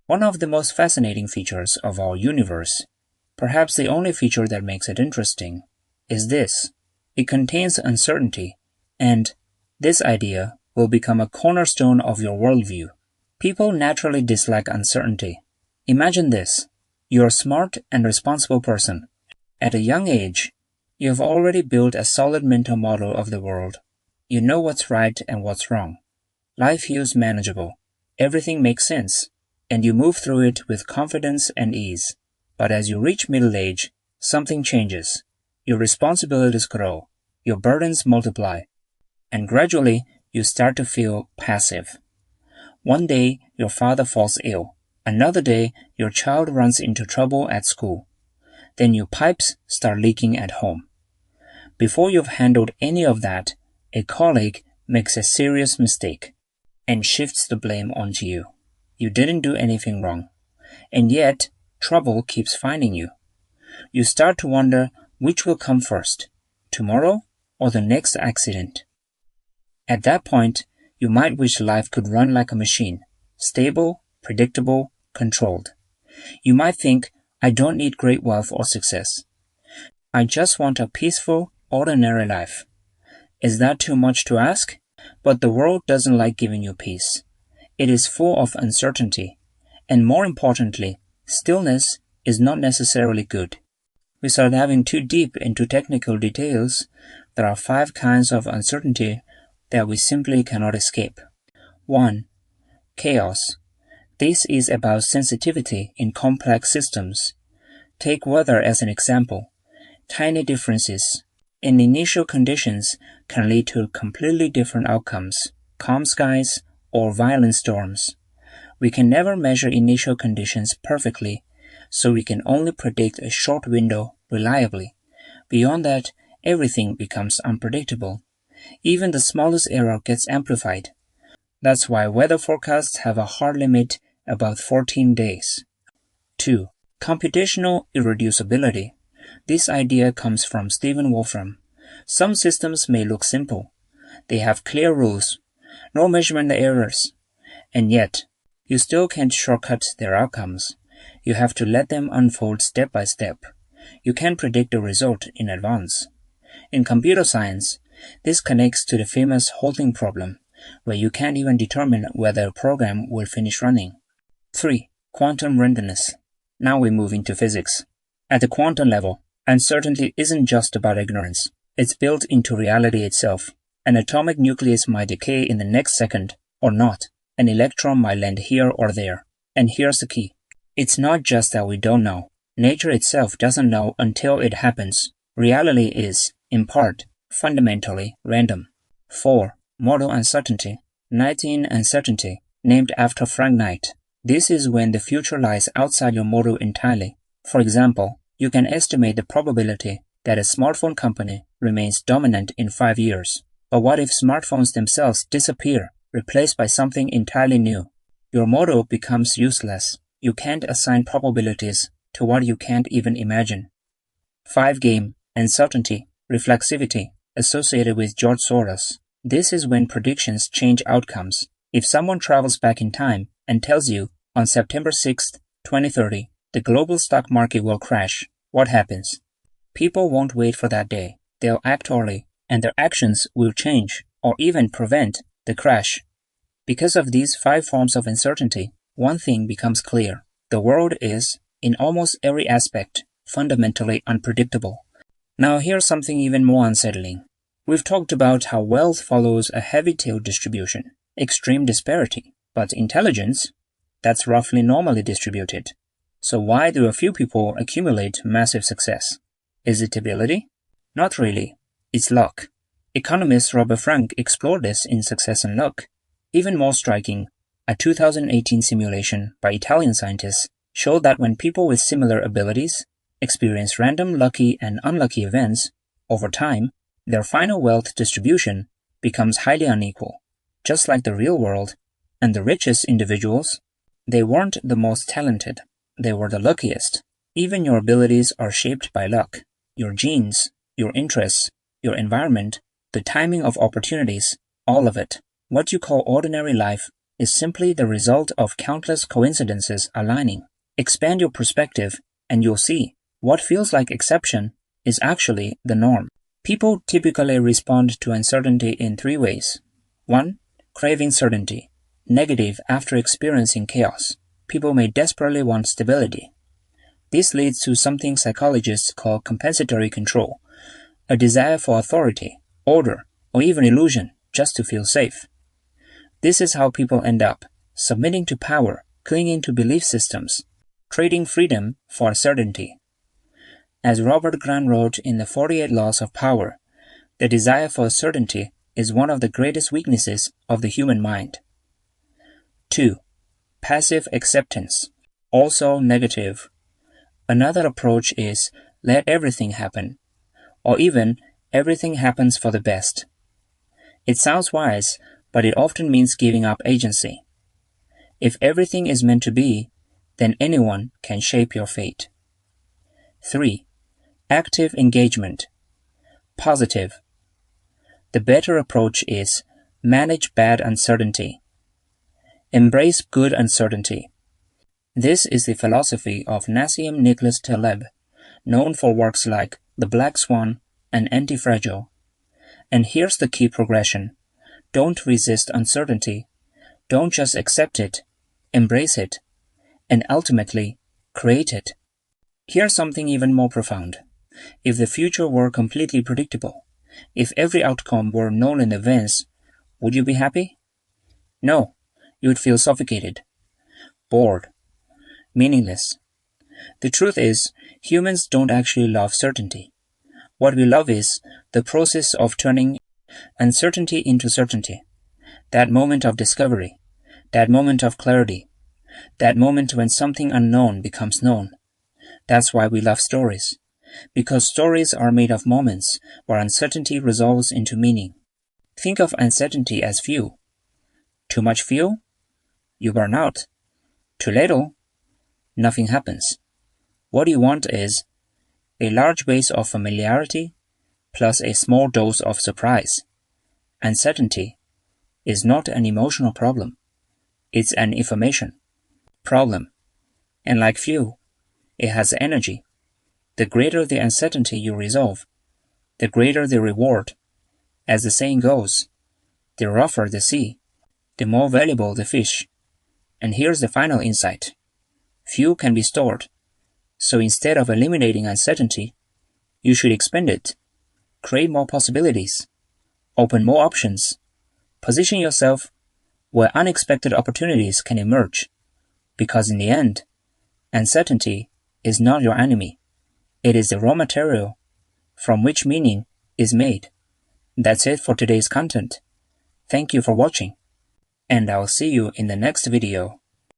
One of the most fascinating features of our universe, perhaps the only feature that makes it interesting, is this. It contains uncertainty, and this idea will become a cornerstone of your worldview. People naturally dislike uncertainty. Imagine this. You're a smart and responsible person. At a young age, you have already built a solid mental model of the world. You know what's right and what's wrong. Life feels manageable. Everything makes sense, and you move through it with confidence and ease. But as you reach middle age, something changes. Your responsibilities grow, your burdens multiply, and gradually you start to feel passive. One day, your father falls ill. Another day, your child runs into trouble at school. Then your pipes start leaking at home. Before you've handled any of that, a colleague makes a serious mistake and shifts the blame onto you. You didn't do anything wrong, and yet trouble keeps finding you. You start to wonder which will come first, tomorrow or the next accident. At that point, you might wish life could run like a machine, stable, predictable, controlled. You might think, I don't need great wealth or success. I just want a peaceful, ordinary life. Is that too much to ask? But the world doesn't like giving you peace. It is full of uncertainty, and more importantly, stillness is not necessarily good. Without having too deep into technical details, there are 5 kinds of uncertainty that we simply cannot escape. 1. Chaos. This is about sensitivity in complex systems. Take weather as an example. Tiny differences in initial conditions can lead to completely different outcomes, calm skies or violent storms. We can never measure initial conditions perfectly, so we can only predict a short window reliably. Beyond that, everything becomes unpredictable. Even the smallest error gets amplified. That's why weather forecasts have a hard limit about 14 days. 2. Computational irreducibility. This idea comes from Stephen Wolfram. Some systems may look simple. They have clear rules, no measurement errors, and yet, you still can't shortcut their outcomes. You have to let them unfold step by step. You can't predict the result in advance. In computer science, this connects to the famous halting problem, where you can't even determine whether a program will finish running. 3. Quantum randomness. Now we move into physics. At the quantum level, uncertainty isn't just about ignorance. It's built into reality itself. An atomic nucleus might decay in the next second, or not. An electron might land here or there. And here's the key. It's not just that we don't know. Nature itself doesn't know until it happens. Reality is, in part, fundamentally random. 4. Model uncertainty. Knightian uncertainty, named after Frank Knight. This is when the future lies outside your model entirely. For example, you can estimate the probability that a smartphone company remains dominant in 5 years. But what if smartphones themselves disappear, replaced by something entirely new? Your model becomes useless. You can't assign probabilities to what you can't even imagine. 5. Game, uncertainty, reflexivity, associated with George Soros. This is when predictions change outcomes. If someone travels back in time and tells you, on September 6, 2030, the global stock market will crash, what happens? People won't wait for that day. They'll act early, and their actions will change or even prevent the crash. Because of these 5 forms of uncertainty, one thing becomes clear. The world is, in almost every aspect, fundamentally unpredictable. Now here's something even more unsettling. We've talked about how wealth follows a heavy-tailed distribution, extreme disparity, but intelligence, that's roughly normally distributed. So why do a few people accumulate massive success? Is it ability? Not really. It's luck. Economist Robert Frank explored this in Success and Luck. Even more striking, a 2018 simulation by Italian scientists showed that when people with similar abilities experience random lucky and unlucky events, over time, their final wealth distribution becomes highly unequal. Just like the real world, and the richest individuals, they weren't the most talented. They were the luckiest. Even your abilities are shaped by luck. Your genes, your interests, your environment, the timing of opportunities, all of it. What you call ordinary life is simply the result of countless coincidences aligning. Expand your perspective and you'll see what feels like exception is actually the norm. People typically respond to uncertainty in 3 ways. 1. Craving certainty. Negative after experiencing chaos. People may desperately want stability. This leads to something psychologists call compensatory control, a desire for authority, order, or even illusion just to feel safe. This is how people end up submitting to power, clinging to belief systems, trading freedom for certainty. As Robert Greene wrote in the 48 Laws of Power, the desire for certainty is one of the greatest weaknesses of the human mind. 2. Passive acceptance, also negative. Another approach is let everything happen, or even everything happens for the best. It sounds wise, but it often means giving up agency. If everything is meant to be, then anyone can shape your fate. 3. Active engagement, positive. The better approach is manage bad uncertainty. Embrace good uncertainty. This is the philosophy of Nassim Nicholas Taleb, known for works like The Black Swan and Anti-Fragile. And here's the key progression. Don't resist uncertainty. Don't just accept it. Embrace it. And ultimately, create it. Here's something even more profound. If the future were completely predictable, if every outcome were known in advance, would you be happy? No, you would feel suffocated, bored, meaningless. The truth is, humans don't actually love certainty. What we love is the process of turning uncertainty into certainty. That moment of discovery, that moment of clarity, that moment when something unknown becomes known. That's why we love stories. Because stories are made of moments where uncertainty resolves into meaning. Think of uncertainty as fuel. Too much fuel? You burn out. Too little? Nothing happens. What you want is a large base of familiarity plus a small dose of surprise. Uncertainty is not an emotional problem. It's an information problem. And like fuel, it has energy. The greater the uncertainty you resolve, the greater the reward. As the saying goes, the rougher the sea, the more valuable the fish. And here's the final insight. Fuel can be stored. So instead of eliminating uncertainty, you should expand it, create more possibilities, open more options, position yourself where unexpected opportunities can emerge. Because in the end, uncertainty is not your enemy. It is the raw material from which meaning is made. That's it for today's content. Thank you for watching, and I'll see you in the next video.